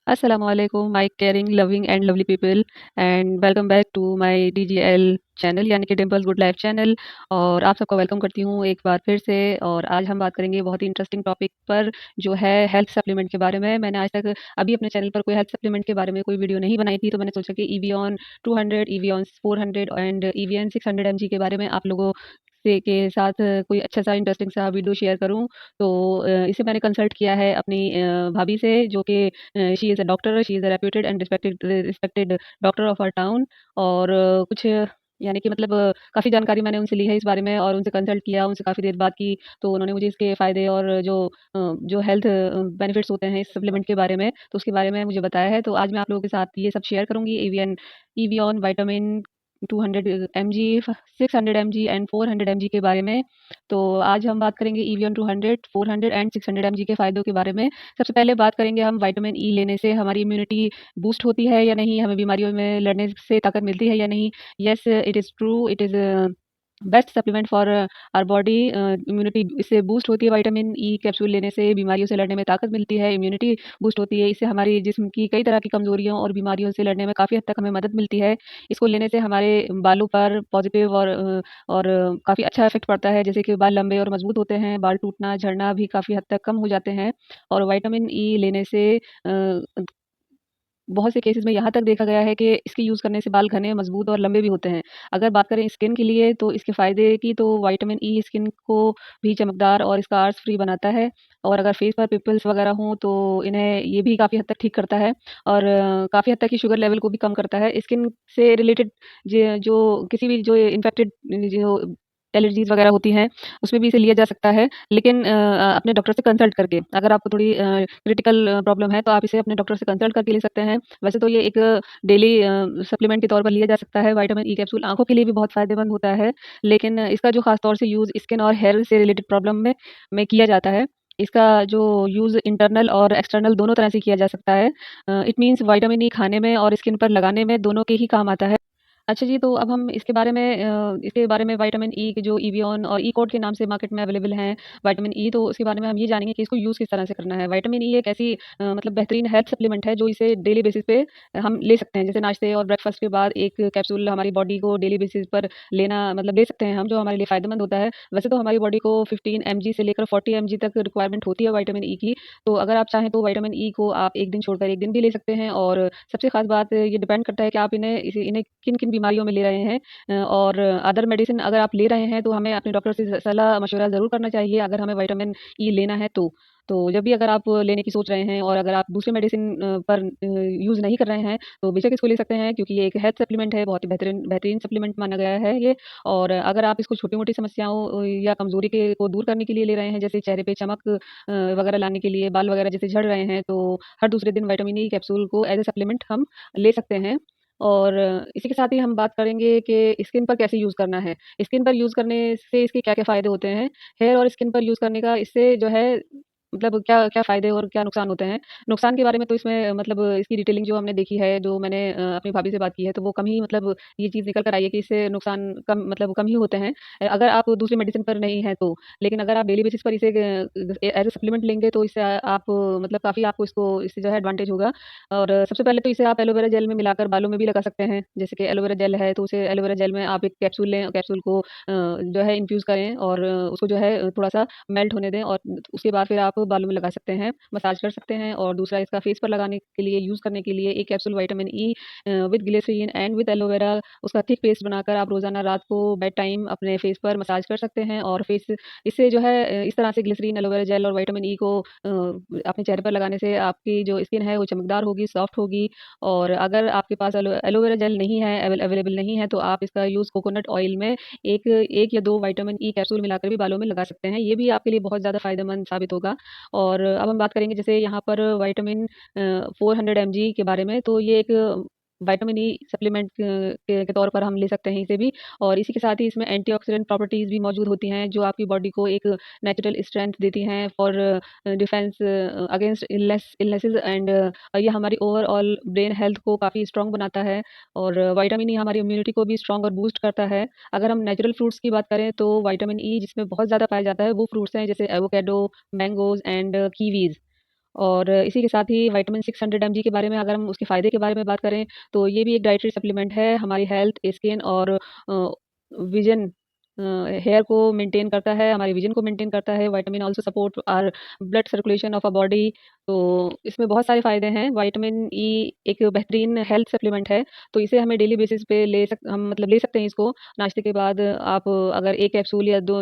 Assalamualaikum, my caring, loving and lovely people and welcome back to my DGL channel यानी कि dimples good life channel. और आप सबका welcome करती हूँ एक बार फिर से। और आज हम बात करेंगे बहुत ही इंटरेस्टिंग टॉपिक पर, जो है हेल्थ सप्लीमेंट के बारे में। मैंने आज तक अभी अपने चैनल पर कोई हेल्थ सप्लीमेंट के बारे में कोई वीडियो नहीं बनाई थी, तो मैंने सोचा कि ईवीऑन 200, ईवीऑन 400 एंड ईवीएन 600 mg के बारे में आप लोगों से के साथ कोई अच्छा सा इंटरेस्टिंग सा वीडियो शेयर करूं। तो इसे मैंने कंसल्ट किया है अपनी भाभी से, जो कि she is a doctor, she is a reputed and respected doctor of our town. और कुछ यानी कि मतलब काफ़ी जानकारी मैंने उनसे ली है इस बारे में, और उनसे कंसल्ट किया, उनसे काफ़ी देर बात की। तो उन्होंने मुझे इसके फ़ायदे और जो हेल्थ बेनिफिट्स होते हैं इस सप्लीमेंट के बारे में, तो उसके बारे में मुझे बताया है। तो आज मैं आप लोगों के साथ ये सब शेयर करूँगी। Evion vitamin 200 mg, 600 mg and 400 mg के बारे में। तो आज हम बात करेंगे ईवीएन 200, 400 एंड 600 mg के फ़ायदों के बारे में। सबसे पहले बात करेंगे हम विटामिन ई लेने से हमारी इम्यूनिटी बूस्ट होती है या नहीं, हमें बीमारियों में लड़ने से ताकत मिलती है या नहीं। Yes, it is true, it is best supplement for our body. Immunity इससे बूस्ट होती है। विटामिन ई कैप्सूल लेने से बीमारियों से लड़ने में ताकत मिलती है, इम्यूनिटी बूस्ट होती है। इससे हमारी जिस्म की कई तरह की कमजोरियों और बीमारियों से लड़ने में काफ़ी हद तक हमें मदद मिलती है। इसको लेने से हमारे बालों पर पॉजिटिव और काफ़ी अच्छा इफेक्ट पड़ता है, जैसे कि बाल लंबे और मजबूत होते हैं, बाल टूटना झड़ना भी काफ़ी हद तक कम हो जाते हैं। और विटामिन ई लेने से बहुत से केसेस में यहाँ तक देखा गया है कि इसके यूज़ करने से बाल घने, मजबूत और लंबे भी होते हैं। अगर बात करें स्किन के लिए, तो इसके फ़ायदे की, तो विटामिन ई स्किन को भी चमकदार और स्कार्स फ्री बनाता है। और अगर फेस पर पिंपल्स वगैरह हों, तो इन्हें ये भी काफ़ी हद तक ठीक करता है। और काफ़ी हद तक ये शुगर लेवल को भी कम करता है। स्किन से रिलेटेड जो किसी भी जो इन्फेक्टेड जो एलर्जीज़ वगैरह होती हैं, उसमें भी इसे लिया जा सकता है। लेकिन अपने डॉक्टर से कंसल्ट करके, अगर आपको थोड़ी क्रिटिकल प्रॉब्लम है, तो आप इसे अपने डॉक्टर से कंसल्ट करके ले सकते हैं। वैसे तो ये एक डेली सप्लीमेंट के तौर पर लिया जा सकता है। विटामिन ई कैप्सूल आँखों के लिए भी बहुत फ़ायदेमंद होता है, लेकिन इसका जो ख़ास तौर से यूज़ स्किन और हेयर से रिलेटेड प्रॉब्लम में किया जाता है। इसका जो यूज़ इंटरनल और एक्सटर्नल दोनों तरह से किया जा सकता है। इट मीन्स विटामिन ई खाने में और स्किन पर लगाने में दोनों के ही काम आता है। अच्छा जी, तो अब हम इसके बारे में विटामिन ई के जो इवियन और ई कोड के नाम से मार्केट में अवेलेबल हैं, विटामिन ई, तो उसके बारे में हम ये जानेंगे कि इसको यूज़ किस तरह से करना है। विटामिन ई एक ऐसी मतलब बेहतरीन हेल्थ सप्लीमेंट है, जो इसे डेली बेसिस पे हम ले सकते हैं। जैसे नाश्ते और ब्रेकफास्ट के बाद एक कैप्सूल हमारी बॉडी को डेली बेसिस पर लेना, मतलब ले सकते हैं हम, जो हमारे लिए फ़ायदेमंद होता है। वैसे तो हमारी बॉडी को 15 एमजी से लेकर 40 एमजी तक रिक्वायरमेंट होती है विटामिन ई की। तो अगर आप चाहें तो विटामिन ई को आप एक दिन छोड़कर एक दिन भी ले सकते हैं। और सबसे ख़ास बात ये डिपेंड करता है कि आप इन्हें किन-किन बीमारियों में ले रहे हैं। और अदर मेडिसिन अगर आप ले रहे हैं, तो हमें अपने डॉक्टर से सलाह-मशवरा ज़रूर करना चाहिए, अगर हमें विटामिन ई लेना है तो। तो जब भी अगर आप लेने की सोच रहे हैं, और अगर आप दूसरे मेडिसिन पर यूज़ नहीं कर रहे हैं, तो बेशक इसको ले सकते हैं, क्योंकि ये एक हेल्थ सप्लीमेंट है, बहुत ही बेहतरीन बेहतरीन सप्लीमेंट माना गया है ये। और अगर आप इसको छोटी-मोटी समस्याओं या कमज़ोरी के को दूर करने के लिए ले रहे हैं, जैसे चेहरे पे चमक वगैरह लाने के लिए, बाल वगैरह जैसे झड़ रहे हैं, तो हर दूसरे दिन विटामिन ई कैप्सूल को एज़ अ सप्लीमेंट हम ले सकते हैं। और इसी के साथ ही हम बात करेंगे कि स्किन पर कैसे यूज़ करना है। स्किन पर यूज़ करने से इसके क्या-क्या फ़ायदे होते हैं? हेयर और स्किन पर यूज़ करने का इससे जो है मतलब क्या क्या फ़ायदे और क्या नुकसान होते हैं? नुकसान के बारे में तो इसमें मतलब इसकी डिटेलिंग जो हमने देखी है, जो मैंने अपनी भाभी से बात की है, तो वो कम ही मतलब ये चीज़ निकल कर आई है कि इससे नुकसान कम ही होते हैं। अगर आप दूसरी मेडिसिन पर नहीं हैं तो। लेकिन अगर आप डेली बेसिस पर इसे एज़ अ सप्लीमेंट लेंगे, तो इससे आप मतलब काफ़ी आपको इससे जो है एडवांटेज होगा। और सबसे पहले तो इसे आप एलोवेरा जेल में मिलाकर बालों में भी लगा सकते हैं। जैसे कि एलोवेरा जेल है, तो उसे एलोवेरा जेल में आप एक कैप्सूल लें, कैप्सूल को जो है इन्फ्यूज़ करें, और उसको जो है थोड़ा-सा मेल्ट होने दें, और उसके बाद फिर आप बालों में लगा सकते हैं, मसाज कर सकते हैं। और दूसरा, इसका फेस पर लगाने के लिए, यूज़ करने के लिए, एक capsule vitamin E with glycerine and with aloe vera, उसका थिक पेस्ट बनाकर आप रोज़ाना रात को बेड टाइम अपने फेस पर मसाज कर सकते हैं। और फेस इससे जो है इस तरह से ग्लिसरीन, एलोवेरा जेल और विटामिन ई को अपने चेहरे पर लगाने से आपकी जो स्किन है वो चमकदार होगी, सॉफ्ट होगी। और अगर आपके पास एलोवेरा जेल नहीं है, अवेलेबल नहीं है, तो आप इसका यूज़ कोकोनट ऑयल में एक 1 या 2 विटामिन ई कैप्सूल मिलाकर भी बालों में लगा सकते हैं। ये भी आपके लिए बहुत ज़्यादा फ़ायदेमंद साबित होगा। और अब हम बात करेंगे जैसे यहाँ पर विटामिन 400 एमजी के बारे में, तो ये एक विटामिन ई सप्लीमेंट के तौर पर हम ले सकते हैं इसे भी। और इसी के साथ ही इसमें एंटीऑक्सीडेंट प्रॉपर्टीज़ भी मौजूद होती हैं, जो आपकी बॉडी को एक नेचुरल स्ट्रेंथ देती हैं for defence against illnesses. And ये हमारी ओवरऑल ब्रेन हेल्थ को काफ़ी स्ट्रॉन्ग बनाता है। और विटामिन ई हमारी इम्यूनिटी को भी स्ट्रॉन्ग और बूस्ट करता है। अगर हम नेचुरल फ्रूट्स की बात करें, तो विटामिन ई जिसमें बहुत ज़्यादा पाया जाता है, वो फ्रूट्स हैं जैसे एवोकेडो, मैंगोज़ एंड कीवीज़। और इसी के साथ ही विटामिन 600 एमजी के बारे में अगर हम उसके फ़ायदे के बारे में बात करें, तो ये भी एक डाइटरी सप्लीमेंट है, हमारी हेल्थ, स्किन और विज़न हेयर को मेंटेन करता है, हमारे विज़न को मेंटेन करता है। Vitamin also support our blood circulation of a body. तो इसमें बहुत सारे फ़ायदे हैं। विटामिन ई एक बेहतरीन हेल्थ सप्लीमेंट है, तो इसे हमें डेली बेसिस पे हम मतलब ले सकते हैं इसको। नाश्ते के बाद आप अगर 1 कैप्सूल या 2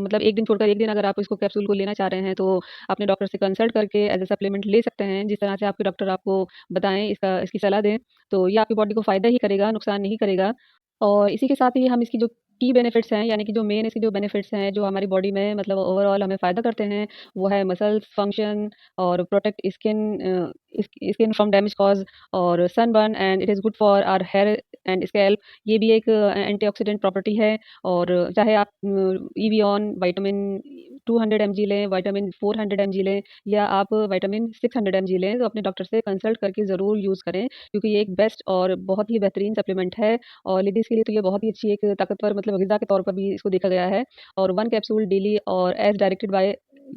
मतलब 1 दिन छोड़कर 1 दिन अगर आप इसको कैप्सूल को लेना चाह रहे हैं, तो अपने डॉक्टर से कंसल्ट करके एज़ अ सप्लीमेंट ले सकते हैं। जिस तरह से आपके डॉक्टर आपको बताएँ, इसकी सलाह दें, तो ये आपकी बॉडी को फ़ायदा ही करेगा, नुकसान नहीं करेगा। और इसी के साथ ही हम इसकी जो की बेनिफिट्स हैं, यानी कि जो मेन इसके जो बेनिफिट्स हैं, जो हमारी बॉडी में मतलब ओवरऑल हमें फ़ायदा करते हैं, वो है मसल्स फंक्शन और protect skin from damage cause और sunburn and it is good for our hair and scalp. ये भी एक एंटीऑक्सीडेंट प्रॉपर्टी है। और चाहे आप इवियन विटामिन 200 एमजी लें, विटामिन 400 एमजी लें या आप विटामिन 600 एमजी लें, तो अपने डॉक्टर से कंसल्ट करके ज़रूर यूज़ करें, क्योंकि ये एक बेस्ट और बहुत ही बेहतरीन सप्लीमेंट है। और लेडीज़ के लिए तो ये बहुत ही अच्छी एक ताकतवर मतलब ग़िज़ा के तौर पर भी इसको देखा गया है। और 1 कैप्सूल डेली और as directed by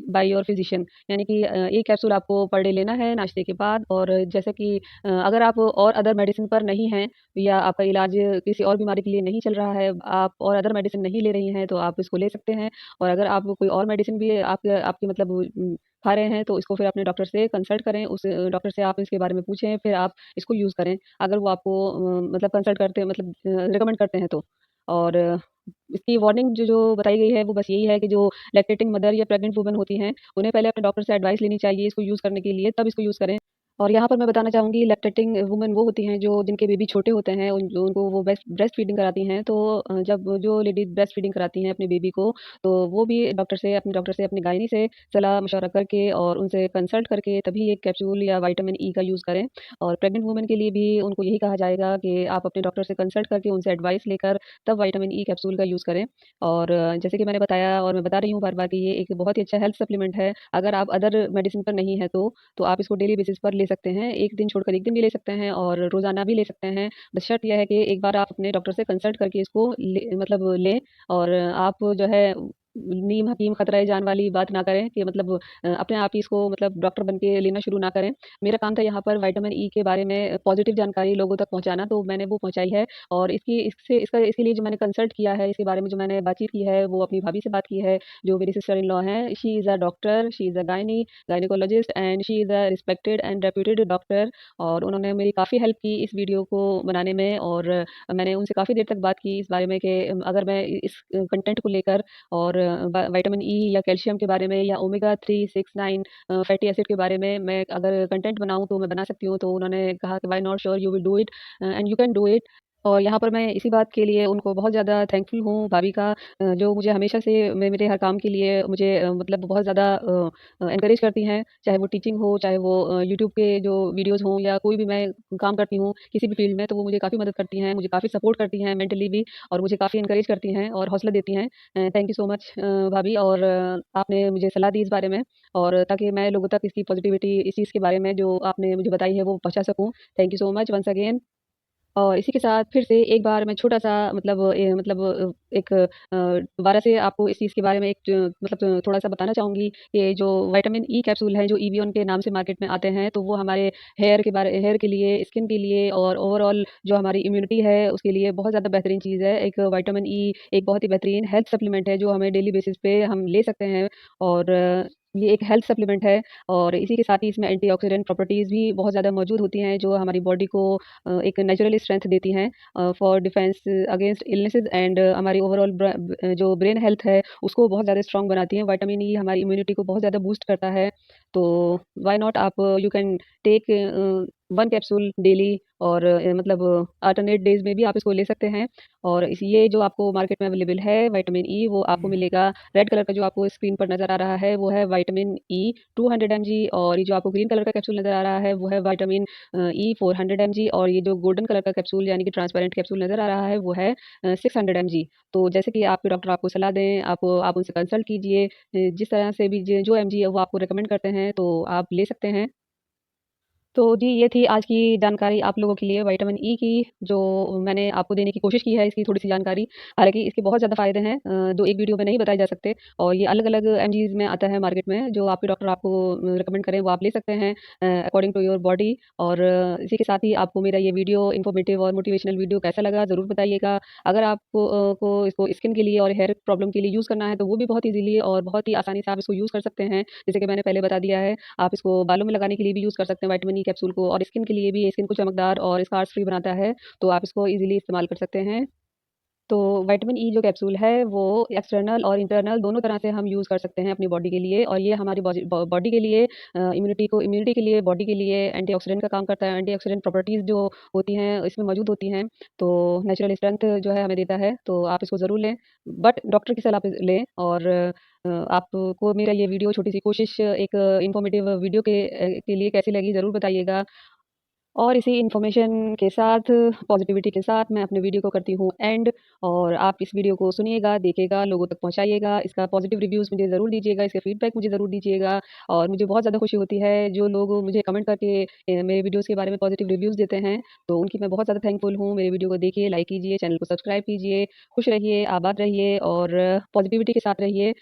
by your physician, यानी कि 1 कैप्सूल आपको पर डे लेना है नाश्ते के बाद। और जैसे कि अगर आप और अदर मेडिसिन पर नहीं हैं या आपका इलाज किसी और बीमारी के लिए नहीं चल रहा है, आप और अदर मेडिसिन नहीं ले रही हैं, तो आप इसको ले सकते हैं। और अगर आप कोई और मेडिसिन भी आपकी मतलब खा रहे हैं, तो इसको फिर अपने डॉक्टर से कंसल्ट करें, उस डॉक्टर से आप इसके बारे में पूछें, फिर आप इसको यूज़ करें, अगर वो आपको मतलब कंसल्ट करते हैं, मतलब रिकमेंड करते हैं तो। और इसकी वार्निंग जो बताई गई है, वो बस यही है कि जो लैक्टेटिंग मदर या प्रेग्नेंट वुमन होती हैं, उन्हें पहले अपने डॉक्टर से एडवाइस लेनी चाहिए इसको यूज़ करने के लिए, तब इसको यूज़ करें। और यहाँ पर मैं बताना चाहूँगी, लैक्टेटिंग वुमन वो होती हैं जो जिनके बेबी छोटे होते हैं, उनको वो ब्रेस्ट फीडिंग कराती हैं। तो जब जो लेडीज़ ब्रेस्ट फीडिंग कराती हैं अपने बेबी को, तो वो भी डॉक्टर से, अपनी गायनी से सलाह-मशवरा करके और उनसे कंसल्ट करके तभी एक कैप्सूल या विटामिन ई का यूज़ करें। और प्रेग्नेंट वुमन के लिए भी उनको यही कहा जाएगा कि आप अपने डॉक्टर से कंसल्ट करके उनसे एडवाइस लेकर तब विटामिन ई कैप्सूल का यूज़ करें। और जैसे कि मैंने बताया और मैं बता रही हूँ बार-बार कि ये एक बहुत ही अच्छा हेल्थ सप्लीमेंट है। अगर आप अदर मेडिसिन पर नहीं हैं तो आप इसको डेली बेसिस पर ले सकते हैं। 1 दिन छोड़कर 1 दिन भी ले सकते हैं और रोज़ाना भी ले सकते हैं। बस शर्त यह है कि एक बार आप अपने डॉक्टर से कंसल्ट करके इसको मतलब लें। और आप जो है नीम हकीम खतरा जान वाली बात ना करें कि मतलब अपने आप ही इसको मतलब डॉक्टर बन के लेना शुरू ना करें। मेरा काम था यहाँ पर विटामिन ई के बारे में पॉजिटिव जानकारी लोगों तक पहुँचाना, तो मैंने वो पहुँचाई है। और इसके लिए जो मैंने कंसल्ट किया है, इसके बारे में जो मैंने बातचीत की है, वो अपनी भाभी से बात की है, जो मेरी सिस्टर इन लॉ हैं। She is a doctor, she is a gynaecologist and she is a respected and reputed doctor. और उन्होंने मेरी काफ़ी हेल्प की इस वीडियो को बनाने में। और मैंने उनसे काफ़ी देर तक बात की इस बारे में कि अगर मैं इस कंटेंट को लेकर और विटामिन ई या कैल्शियम के बारे में या ओमेगा 3, 6, 9 फैटी एसिड के बारे में मैं अगर कंटेंट बनाऊँ तो मैं बना सकती हूँ। तो उन्होंने कहा कि why not, sure you will do it and you can do it. और यहाँ पर मैं इसी बात के लिए उनको बहुत ज़्यादा थैंकफुल हूँ, भाभी का, जो मुझे हमेशा से मेरे हर काम के लिए मुझे मतलब बहुत ज़्यादा एनकरेज करती हैं। चाहे वो टीचिंग हो, चाहे वो यूट्यूब के जो वीडियोज़ हों या कोई भी मैं काम करती हूँ किसी भी फ़ील्ड में, तो वो मुझे काफ़ी मदद करती हैं, मुझे काफ़ी सपोर्ट करती हैं मेंटली भी, और मुझे काफ़ी एनकरेज करती हैं और हौसला देती हैं। थैंक यू सो मच भाभी। और आपने मुझे सलाह दी इस बारे में, और ताकि मैं लोगों तक इसकी पॉज़िटिविटी इस चीज़ के बारे में जो आपने मुझे बताई है वो पहुँचा सकूँ। Thank you so much once again. और इसी के साथ फिर से एक बार मैं छोटा-सा मतलब एक दोबारा से आपको इस चीज़ के बारे में एक मतलब थोड़ा-सा बताना चाहूँगी कि जो विटामिन ई कैप्सूल हैं, जो इवियन के नाम से मार्केट में आते हैं, तो वो हमारे हेयर के लिए, स्किन के लिए और ओवरऑल जो हमारी इम्यूनिटी है, उसके लिए बहुत ज़्यादा बेहतरीन चीज़ है। एक विटामिन ई एक बहुत ही बेहतरीन हेल्थ सप्लीमेंट है, जो हमें डेली बेसिस पे हम ले सकते हैं। और ये एक हेल्थ सप्लीमेंट है। और इसी के साथ ही इसमें एंटीऑक्सीडेंट प्रॉपर्टीज़ भी बहुत ज़्यादा मौजूद होती हैं, जो हमारी बॉडी को एक नेचुरल स्ट्रेंथ देती हैं for defence against illnesses and हमारी ओवरऑल जो ब्रेन हेल्थ है उसको बहुत ज़्यादा स्ट्रॉन्ग बनाती हैं। विटामिन ई हमारी इम्यूनिटी को बहुत ज़्यादा बूस्ट करता है। तो व्हाई नॉट, आप you can take 1 capsule daily, और मतलब अल्टरनेट डेज़ में भी आप इसको ले सकते हैं। और ये जो आपको मार्केट में अवेलेबल है विटामिन ई, वो आपको मिलेगा रेड कलर का, जो आपको स्क्रीन पर नज़र आ रहा है वो है विटामिन ई 200 एमजी। और ये जो आपको ग्रीन कलर का कैप्सूल नज़र आ रहा है वो है विटामिन ई 400 एमजी। और ये जो गोल्डन कलर का कैप्सूल यानी कि ट्रांसपेरेंट कैप्सूल नज़र आ रहा है वो है 600 एमजी। तो जैसे कि आपके डॉक्टर आपको सलाह दें, आप उनसे कंसल्ट कीजिए, जिस तरह से भी जो एमजी है वो आपको रिकमेंड करते हैं, तो आप ले सकते हैं। तो जी, ये थी आज की जानकारी आप लोगों के लिए विटामिन ई की, जो मैंने आपको देने की कोशिश की है, इसकी थोड़ी-सी जानकारी। हालाँकि इसके बहुत ज़्यादा फ़ायदे हैं, जो एक वीडियो में नहीं बताए जा सकते, और ये अलग-अलग एमजीज़ में आता है मार्केट में, जो आपके डॉक्टर आपको रिकमेंड करें, वो आप ले सकते हैं अकॉर्डिंग टू योर बॉडी। और इसी के साथ ही आपको मेरा ये वीडियो इन्फॉर्मेटिव और मोटिवेशनल वीडियो कैसा लगा, ज़रूर बताइएगा। अगर आपको को इसको स्किन के लिए और हेयर प्रॉब्लम के लिए यूज़ करना है, तो वो भी बहुत ईज़िली और बहुत ही आसानी से आप इसको यूज़ कर सकते हैं। जैसे कि मैंने पहले बता दिया है। आप इसको बालों में लगाने के लिए भी यूज़ कर सकते हैं विटामिन ई कैप्सूल को, और स्किन के लिए भी, स्किन को चमकदार और स्कार्स फ्री बनाता है, तो आप इसको ईज़िली इस्तेमाल कर सकते हैं। तो विटामिन ई जो कैप्सूल है, वो एक्सटर्नल और इंटरनल दोनों तरह से हम यूज़ कर सकते हैं अपनी बॉडी के लिए, और ये हमारी बॉडी के लिए इम्यूनिटी के लिए, बॉडी के लिए एंटीऑक्सीडेंट का काम करता है। एंटीऑक्सीडेंट प्रॉपर्टीज़ जो होती हैं इसमें मौजूद होती हैं, तो नेचुरल स्ट्रेंथ जो है हमें देता है, तो आप इसको ज़रूर लें। बट डॉक्टर की सलाह पे लें। और आपको मेरा ये वीडियो छोटी-सी कोशिश एक इन्फॉर्मेटिव वीडियो के लिए कैसी लगी, ज़रूर बताइएगा। और इसी इन्फॉर्मेशन के साथ, पॉज़िटिविटी के साथ मैं अपने वीडियो को करती हूँ एंड। और आप इस वीडियो को सुनिएगा, देखिएगा, लोगों तक पहुँचाइएगा, इसका पॉज़िटिव रिव्यूज़ मुझे ज़रूर दीजिएगा, इसके फीडबैक मुझे ज़रूर दीजिएगा। और मुझे बहुत ज़्यादा खुशी होती है, जो लोग मुझे कमेंट करके मेरे वीडियोज़ के बारे में पॉज़िटिव रिव्यूज़ देते हैं, तो उनकी मैं बहुत ज़्यादा थैंकफुल हूँ। मेरे वीडियो को देखिए, लाइक कीजिए, चैनल को सब्सक्राइब कीजिए। खुश रहिए, आबाद रहिए और पॉज़िटिविटी के साथ रहिए।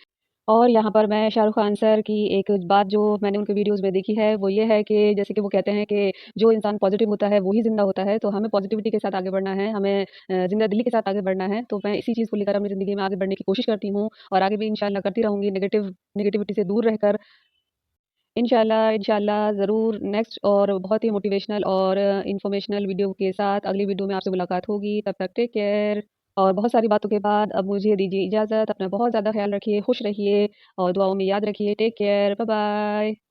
और यहाँ पर मैं शाहरुख खान सर की एक बात जो मैंने उनके वीडियोज़ में देखी है, वो ये है कि जैसे कि वो कहते हैं कि जो इंसान पॉज़िटिव होता है, वो ही ज़िंदा होता है। तो हमें पॉज़िटिविटी के साथ आगे बढ़ना है, हमें ज़िंदा-दिली के साथ आगे बढ़ना है। तो मैं इसी चीज़ को लेकर अपनी ज़िंदगी में आगे बढ़ने की कोशिश करती हूँ, और आगे भी इंशाल्लाह करती रहूँगी, नेगेटिविटी से दूर रहकर। इंशाल्लाह, इंशाल्लाह ज़रूर नेक्स्ट और बहुत ही मोटिवेशनल और इन्फॉर्मेशनल वीडियो के साथ अगली वीडियो में आपसे मुलाकात होगी। तब तक टेक केयर। और बहुत सारी बातों के बाद अब मुझे दीजिए इजाज़त। अपना बहुत ज़्यादा ख़्याल रखिए, खुश रहिए और दुआओं में याद रखिए। Take care, bye bye.